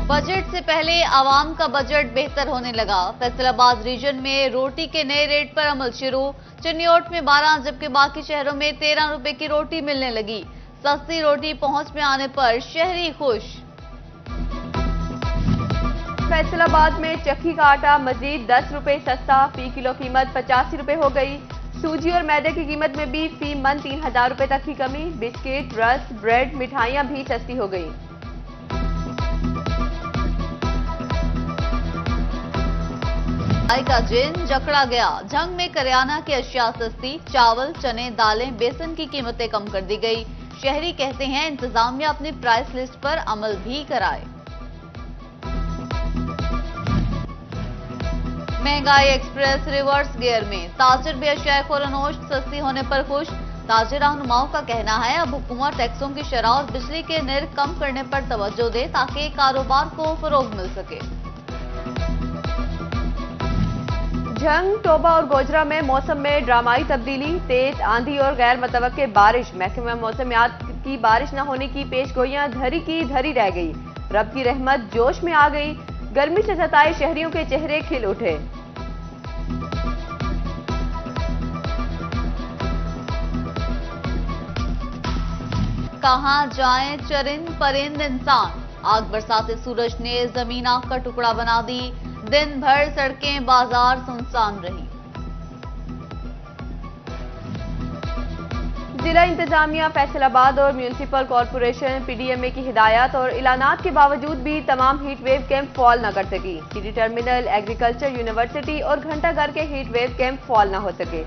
Budget से पहले आवाम का बजट बेहतर होने लगा। फैसलाबाद रीजन में रोटी के नए रेट पर अमल शुरू। चिन्योट में 12 जबकि बाकी शहरों में 13 रुपए की रोटी मिलने लगी। सस्ती रोटी पहुंच में आने पर शहरी खुश। फैसलाबाद में चक्की का आटा मजीद 10 रुपए सस्ता, फी किलो कीमत 85 रुपए हो गई। सूजी और मैदे की कीमत में भी फी मन 3000 रुपए तक की कमी। बिस्किट, रस, ब्रेड, मिठाइयां भी सस्ती हो गई। महंगाई का जिन जकड़ा गया। जंग में करियाना की अशिया सस्ती, चावल, चने, दालें, बेसन की कीमतें कम कर दी गई। शहरी कहते हैं इंतजामिया अपनी प्राइस लिस्ट पर अमल भी कराए। महंगाई एक्सप्रेस रिवर्स गियर में। ताजिर भी अशिया खुरनोश सस्ती होने पर खुश। ताजिर रहनुमाओं का कहना है अब हुकूमत टैक्सों की शरह और बिजली के निर्ख कम करने पर तवज्जो दे ताकि कारोबार को फरोग मिल सके। जंग, टोबा और गोजरा में मौसम में ड्रामाई तब्दीली, तेज आंधी और गैर मुतवक्के बारिश। महकमा मौसमियात की बारिश न होने की पेशगोइयां धरी की धरी रह गई। रब की रहमत जोश में आ गई। गर्मी से सताए शहरियों के चेहरे खिल उठे। कहां जाएं चरिंद परिंद इंसान। आग बरसाते सूरज ने जमीन आग का टुकड़ा बना दी। दिन भर सड़कें बाजार सुनसान रही। जिला इंतजामिया फैसलाबाद और म्यूनिसिपल कॉरपोरेशन पीडीएमए की हिदायत और इलानात के बावजूद भी तमाम हीट वेव कैंप फॉल न कर सकी। सिटी टर्मिनल, एग्रीकल्चर यूनिवर्सिटी और घंटाघर के हीट वेव कैंप फॉल न हो सके।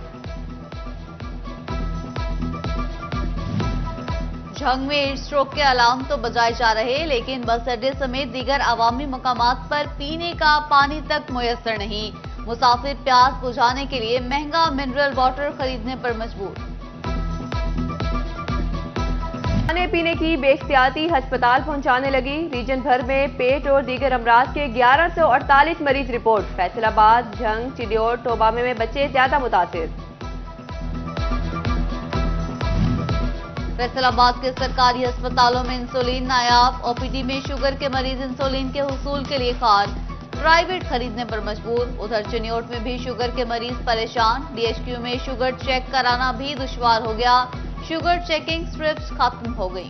जंग में हीट स्ट्रोक के अलार्म तो बजाए जा रहे, लेकिन बस अड्डे समेत दीगर अवामी मकामात पर पीने का पानी तक मुयस्सर नहीं। मुसाफिर प्यास बुझाने के लिए महंगा मिनरल वाटर खरीदने पर मजबूर। खाने पीने की बेख्तियाती अस्पताल पहुंचाने लगी। रीजन भर में पेट और दीगर अमराज के 1148 मरीज रिपोर्ट। फैसलाबाद, जंग, चिन्योट, टोबा में बच्चे ज्यादा मुतासिर। फैसलाबाद के सरकारी अस्पतालों में इंसुलिन नायाब। ओपीडी में शुगर के मरीज इंसुलिन के हुसूल के लिए खार, प्राइवेट खरीदने पर मजबूर। उधर चिन्योट में भी शुगर के मरीज परेशान। डीएचक्यू में शुगर चेक कराना भी दुश्वार हो गया। शुगर चेकिंग स्ट्रिप्स खत्म हो गई।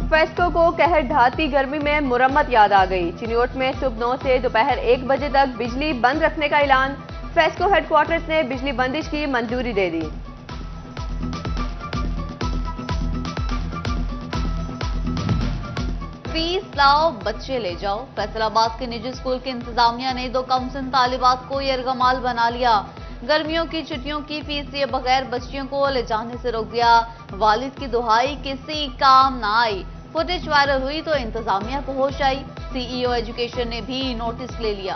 फेस्को को कहर ढाती गर्मी में मुरम्मत याद आ गई। चिन्योट में सुबह 9 से दोपहर 1 बजे तक बिजली बंद रखने का ऐलान। फेस्को हेडक्वार्टर्स ने बिजली बंदिश की मंजूरी दे दी। फीस लाओ बच्चे ले जाओ। फैसलाबाद के निजी स्कूल के इंतजामिया ने 2 कमसिन तालिबात को यरगमाल बना लिया। गर्मियों की छुट्टियों की फीस दिए बगैर बच्चियों को ले जाने से रोक दिया। वालिद की दुहाई किसी काम ना आई। फुटेज वायरल हुई तो इंतजामिया को होश आई। सीईओ एजुकेशन ने भी नोटिस ले लिया।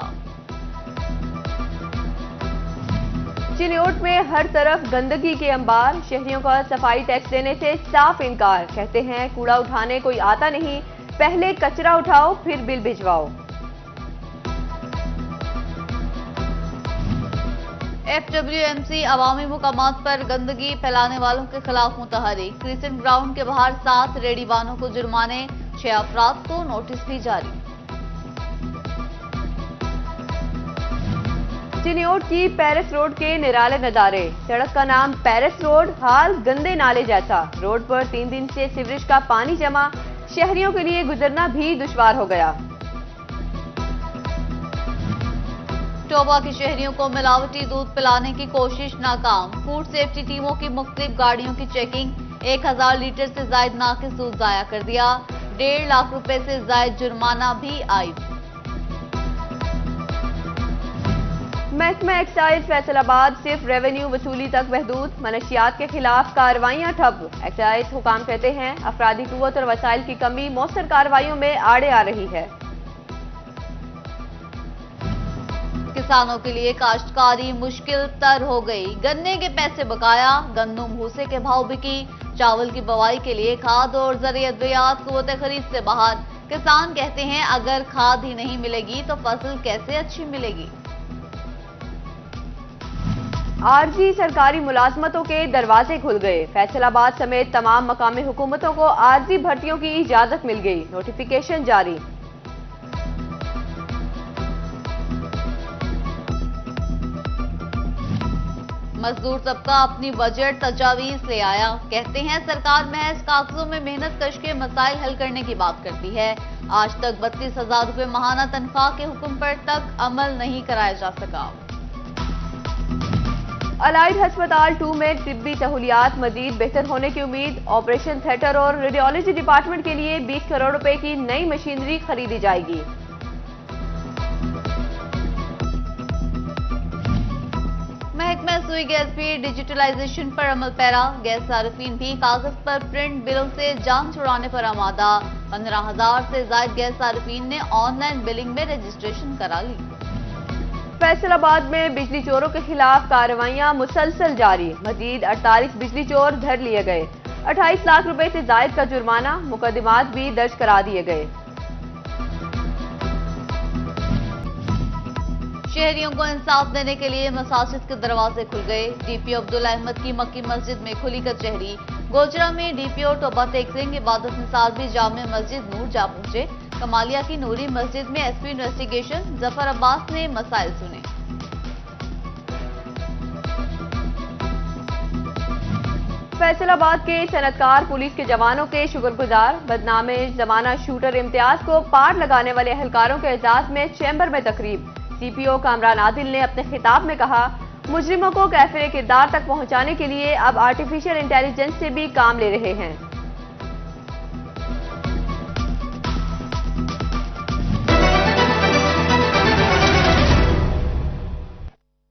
चिन्योट में हर तरफ गंदगी के अंबार। शहरियों का सफाई टैक्स देने से साफ इनकार। कहते हैं कूड़ा उठाने कोई आता नहीं, पहले कचरा उठाओ फिर बिल भिजवाओ। एफडब्ल्यूएमसी अवामी मुकामात पर गंदगी फैलाने वालों के खिलाफ मुतहरिक। क्रिसेंट ग्राउंड के बाहर 7 रेडी वाहनों को जुर्माने, 6 अफराद को नोटिस भी जारी। चिन्योट की पेरिस रोड के निराले नजारे। सड़क का नाम पेरिस रोड, हाल गंदे नाले जैसा। रोड पर 3 दिन से सीवरेज का पानी जमा। शहरियों के लिए गुजरना भी दुश्वार हो गया। टोबा के शहरियों को मिलावटी दूध पिलाने की कोशिश नाकाम। फूड सेफ्टी टीमों की मुख्तलिफ गाड़ियों की चेकिंग। 1000 लीटर से जायद नाकिस दूध जाया कर दिया। 1.5 लाख रुपए से जायद जुर्माना भी आयब। महकमा एक्साइज फैसलाबाद सिर्फ रेवेन्यू वसूली तक महदूद। मनशियात के खिलाफ कार्रवाइयां ठप। एक्साइज हुकाम कहते हैं अफरादी कुव्वत और वसाइल की कमी मौसर कार्रवाइयों में आड़े आ रही है। किसानों के लिए काश्तकारी मुश्किल तर हो गई। गन्ने के पैसे बकाया, गंदुम भूसे के भाव बिकी। चावल की बुवाई के लिए खाद और ज़रिए अद्वियात कुव्वत खरीद से बाहर। किसान कहते हैं अगर खाद ही नहीं मिलेगी तो फसल कैसे अच्छी मिलेगी। आरजी सरकारी मुलाजमतों के दरवाजे खुल गए। फैसलाबाद समेत तमाम मकामी हुकूमतों को आरजी भर्तियों की इजाजत मिल गई। नोटिफिकेशन जारी। मजदूर तबका अपनी बजट तजावीज ले आया। कहते हैं सरकार महज कागजों में मेहनत कश के मसाइल हल करने की बात करती है। आज तक 32,000 रुपए माहाना तनख्वाह के हुक्म पर तक अमल नहीं कराया जा सका। अलाइड अस्पताल 2 में तिब्बी सहूलियात मजीद बेहतर होने की उम्मीद। ऑपरेशन थिएटर और रेडियोलॉजी डिपार्टमेंट के लिए 20 करोड़ रुपए की नई मशीनरी खरीदी जाएगी। महकमा सुई गैस भी डिजिटलाइजेशन पर अमल पैरा। गैस सार्फिन भी कागज पर प्रिंट बिलों से जान छुड़ाने पर आमादा। 15,000 से ज्यादा गैस सार्फिन ने ऑनलाइन बिलिंग में रजिस्ट्रेशन करा ली। फैसलाबाद में बिजली चोरों के खिलाफ कार्रवाइयां मुसलसल जारी। मजीद 48 बिजली चोर धर लिए गए। 28 लाख रुपए से जायद का जुर्माना, मुकदमात भी दर्ज करा दिए गए। शहरियों को इंसाफ देने के लिए मसाजिद के दरवाजे खुल गए। डीपीओ अब्दुल अहमद की मक्की मस्जिद में खुली कचहरी। गोजरा में डीपीओ टोबा तेग सिंह इबादत निसार भी जामे मस्जिद नूर जा पहुंचे। कमालिया की नूरी मस्जिद में एसपी इन्वेस्टिगेशन जफर अब्बास ने मसाइल सुने। फैसलाबाद के सनतकार पुलिस के जवानों के शुक्रगुजार। बदनामे जमाना शूटर इम्तियाज को पार लगाने वाले एहलकारों के एजाज में चैम्बर में तकरीब। सीपीओ कामरान आदिल ने अपने खिताब में कहा, मुजरिमों को कैफिर किरदार तक पहुंचाने के लिए अब आर्टिफिशियल इंटेलिजेंस से भी काम ले रहे हैं।